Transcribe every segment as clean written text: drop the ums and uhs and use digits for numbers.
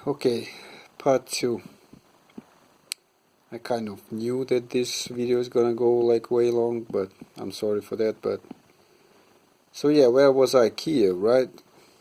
Okay, part 2. I kind of knew that this video is gonna go like way long, but I'm sorry for that. But so yeah, where was I? Kiev, right?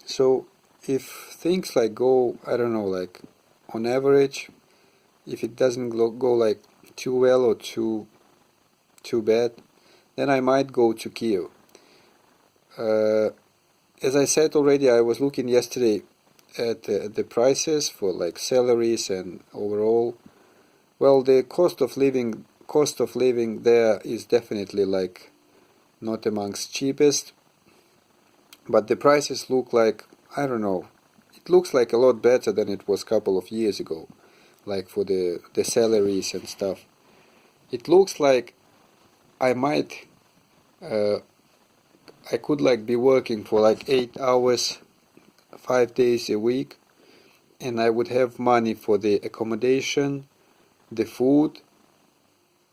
So if things like go, I don't know, like on average, if it doesn't go like too well or too bad, then I might go to Kiev. As I said already, I was looking yesterday at the prices for like salaries and overall. Well, the cost of living there is definitely like not amongst cheapest, but the prices look like, I don't know, it looks like a lot better than it was a couple of years ago, like for the salaries and stuff. It looks like I might I could like be working for like 8 hours 5 days a week, and I would have money for the accommodation, the food,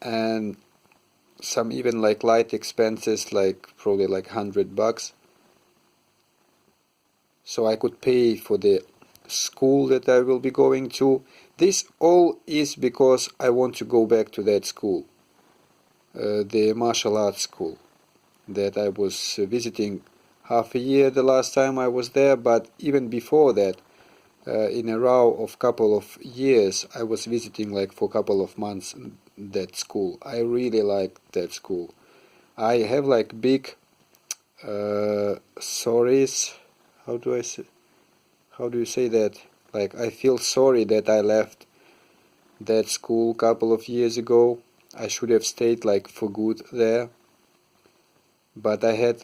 and some even like light expenses, like probably like $100. So I could pay for the school that I will be going to. This all is because I want to go back to that school, the martial arts school that I was visiting half a year the last time I was there, but even before that, in a row of couple of years, I was visiting like for a couple of months that school. I really like that school. I have like big sorries. How do you say that? Like I feel sorry that I left that school a couple of years ago. I should have stayed like for good there. But I had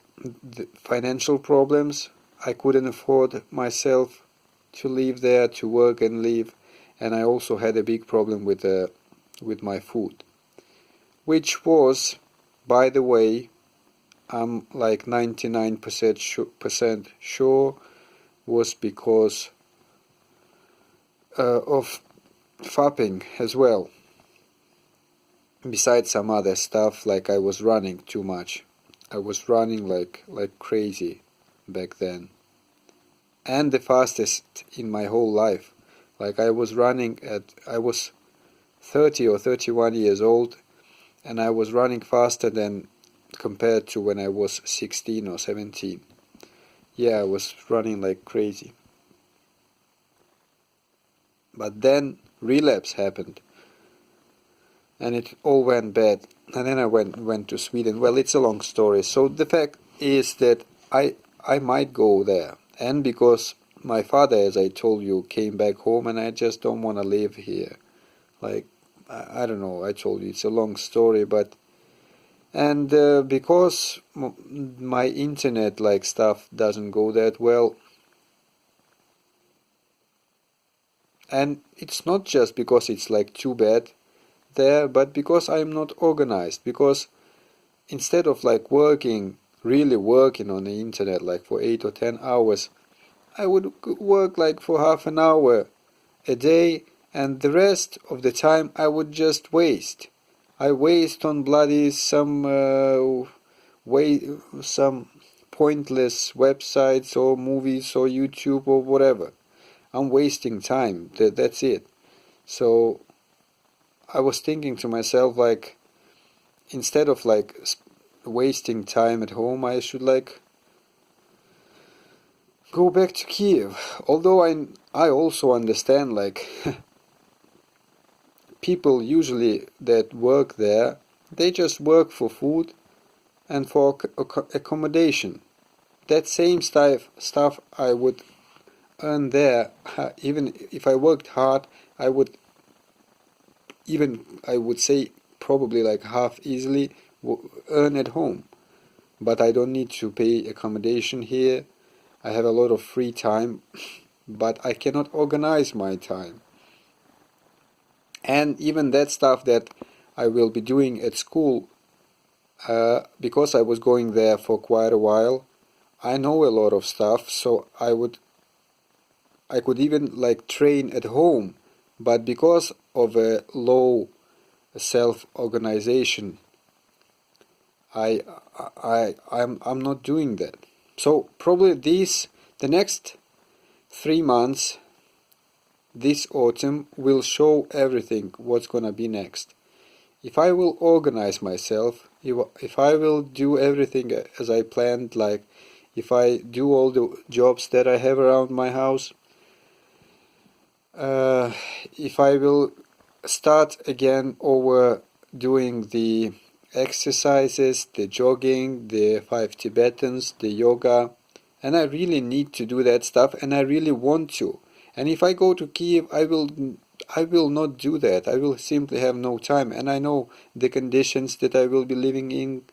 financial problems. I couldn't afford myself to live there, to work and live, and I also had a big problem with my food, which was, by the way, I'm like 99% sure was because of fapping as well. Besides some other stuff, like I was running too much. I was running like crazy back then. And the fastest in my whole life. Like I was 30 or 31 years old, and I was running faster than compared to when I was 16 or 17. Yeah, I was running like crazy. But then relapse happened, and it all went bad. And then I went to Sweden. Well, it's a long story. So the fact is that I might go there, and because my father, as I told you, came back home, and I just don't want to live here. Like I don't know. I told you it's a long story, but and because my internet like stuff doesn't go that well. And it's not just because it's like too bad there, but because I'm not organized. Because instead of like really working on the internet like for 8 or 10 hours, I would work like for half an hour a day, and the rest of the time I would just waste. I waste on bloody some pointless websites or movies or YouTube or whatever. I'm wasting time. That's it. So I was thinking to myself, like, instead of like wasting time at home, I should like go back to Kiev. Although I also understand, like, people usually that work there, they just work for food and for accommodation. That same stuff I would earn there. Even if I worked hard, I would say probably like half easily earn at home. But I don't need to pay accommodation here. I have a lot of free time, but I cannot organize my time. And even that stuff that I will be doing at school, because I was going there for quite a while, I know a lot of stuff, so I could even like train at home, but because of a low self-organization, I'm not doing that. So probably the next 3 months, this autumn will show everything what's gonna be next. If I will organize myself, if I will do everything as I planned, like if I do all the jobs that I have around my house, if I will start again over doing the exercises, the jogging, the 5 Tibetans, the yoga, and I really need to do that stuff, and I really want to. And if I go to Kiev, I will not do that. I will simply have no time, and I know the conditions that I will be living in,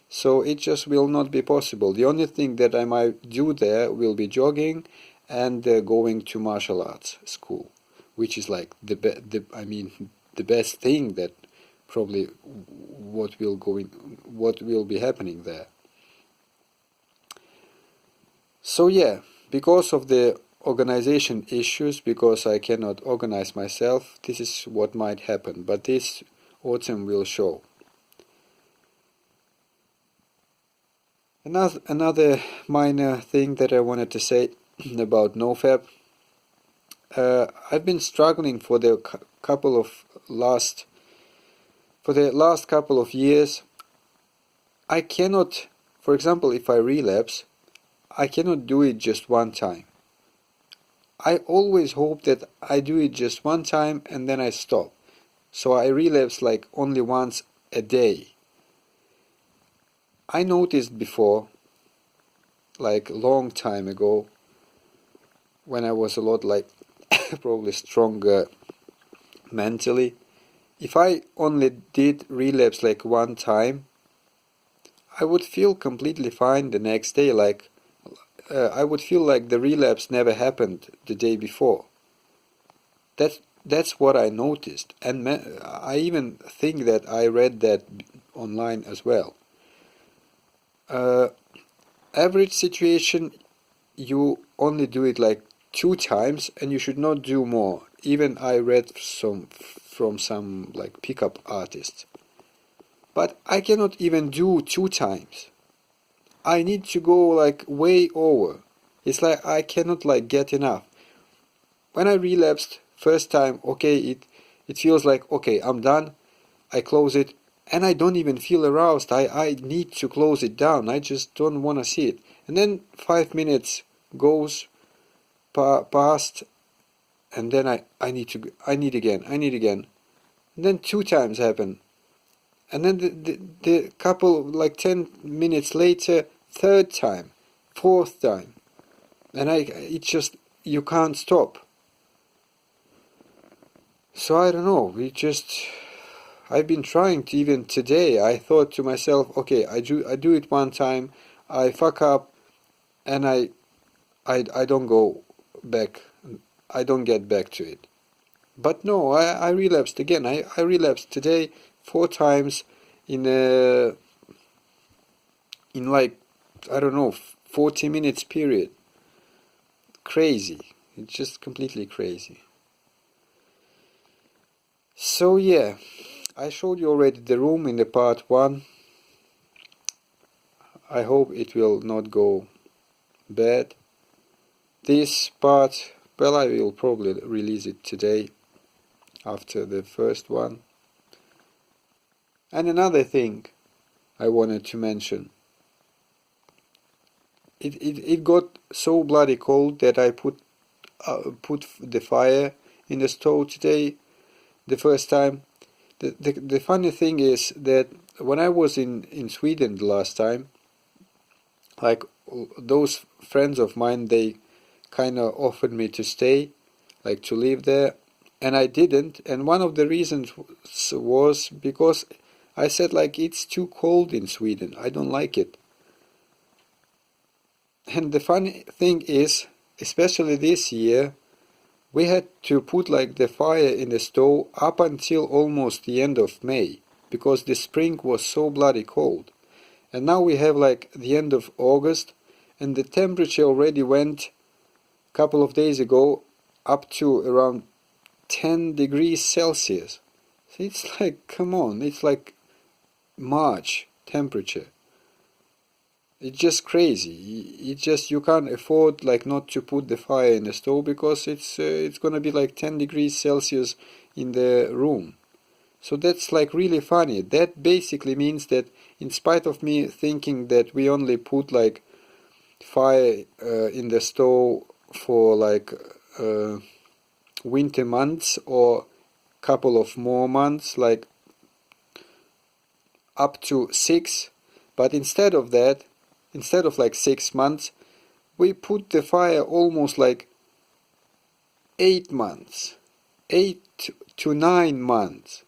so it just will not be possible. The only thing that I might do there will be jogging and going to martial arts school, which is like the best thing that probably what will be happening there. So yeah, because of the organization issues, because I cannot organize myself, this is what might happen, but this autumn will show. Another minor thing that I wanted to say about NoFap. I've been struggling for the last couple of years. I cannot, for example, if I relapse, I cannot do it just one time. I always hope that I do it just one time and then I stop. So I relapse like only once a day. I noticed before, like a long time ago, when I was a lot like probably stronger mentally, if I only did relapse like one time, I would feel completely fine the next day, like I would feel like the relapse never happened the day before. That's what I noticed, and I even think that I read that online as well. Average situation, you only do it like 2 times, and you should not do more. Even I read from some like pickup artists. But I cannot even do 2 times. I need to go like way over. It's like I cannot like get enough. When I relapsed first time, okay, it feels like, okay, I'm done. I close it, and I don't even feel aroused. I need to close it down. I just don't want to see it. And then 5 minutes goes past, and then I need again. And then 2 times happen. And then the couple, like 10 minutes later, 3rd time, 4th time. And it's just, you can't stop. So I don't know, I've been trying to, even today, I thought to myself, okay, I do it one time, I fuck up, and I don't go back, I don't get back to it. But no, I relapsed again. I relapsed today 4 times in like, I don't know, 40 minutes period. Crazy. It's just completely crazy. So yeah, I showed you already the room in the part 1. I hope it will not go bad. This part, well, I will probably release it today after the first one. And another thing I wanted to mention. It got so bloody cold that I put the fire in the stove today the first time. The funny thing is that when I was in Sweden the last time, like those friends of mine, they kind of offered me to stay, like to live there, and I didn't. And one of the reasons was because I said like it's too cold in Sweden. I don't like it. And the funny thing is, especially this year, we had to put like the fire in the stove up until almost the end of May, because the spring was so bloody cold. And now we have like the end of August, and the temperature already went a couple of days ago up to around 10 degrees Celsius. So it's like, come on, it's like March temperature. It's just crazy. It's just you can't afford like not to put the fire in the stove because it's gonna be like 10 degrees Celsius in the room. So that's like really funny. That basically means that in spite of me thinking that we only put like fire in the stove for like winter months or couple of more months, like up to 6, but instead of that, instead of like 6 months, we put the fire almost like 8 months, 8 to 9 months.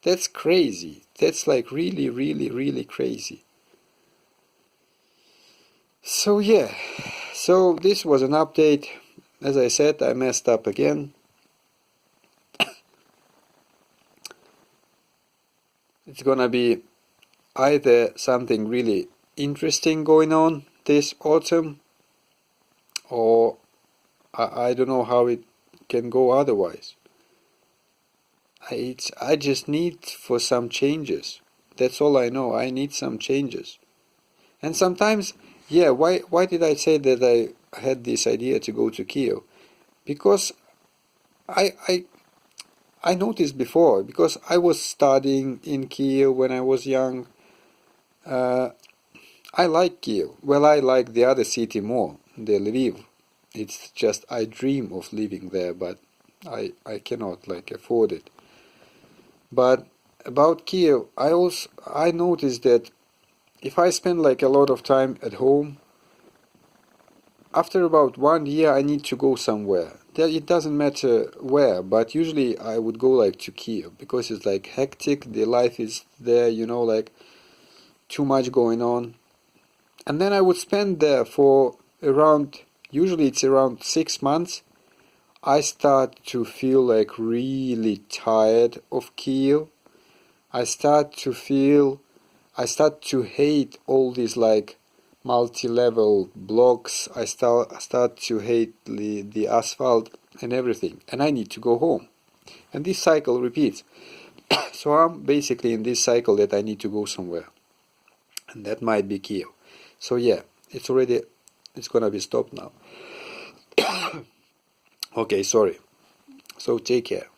That's crazy. That's like really, really, really crazy. So yeah, so this was an update. As I said, I messed up again. It's gonna be either something really interesting going on this autumn, or I don't know how it can go otherwise. I just need for some changes. That's all I know. I need some changes. And sometimes, yeah, why did I say that I had this idea to go to Kiev? Because I noticed before, because I was studying in Kiev when I was young. I like Kiev. Well, I like the other city more, the Lviv. It's just I dream of living there, but I cannot like afford it. But about Kiev, I noticed that if I spend like a lot of time at home, after about 1 year I need to go somewhere. It doesn't matter where, but usually I would go like to Kiev because it's like hectic, the life is there, like too much going on. And then I would spend there for usually it's around 6 months. I start to feel like really tired of Kiev. I start to hate all these like multi-level blocks. I start to hate the asphalt and everything, and I need to go home. And this cycle repeats. So I'm basically in this cycle that I need to go somewhere, and that might be Kiev. So yeah, it's gonna be stopped now. Okay, sorry. So take care.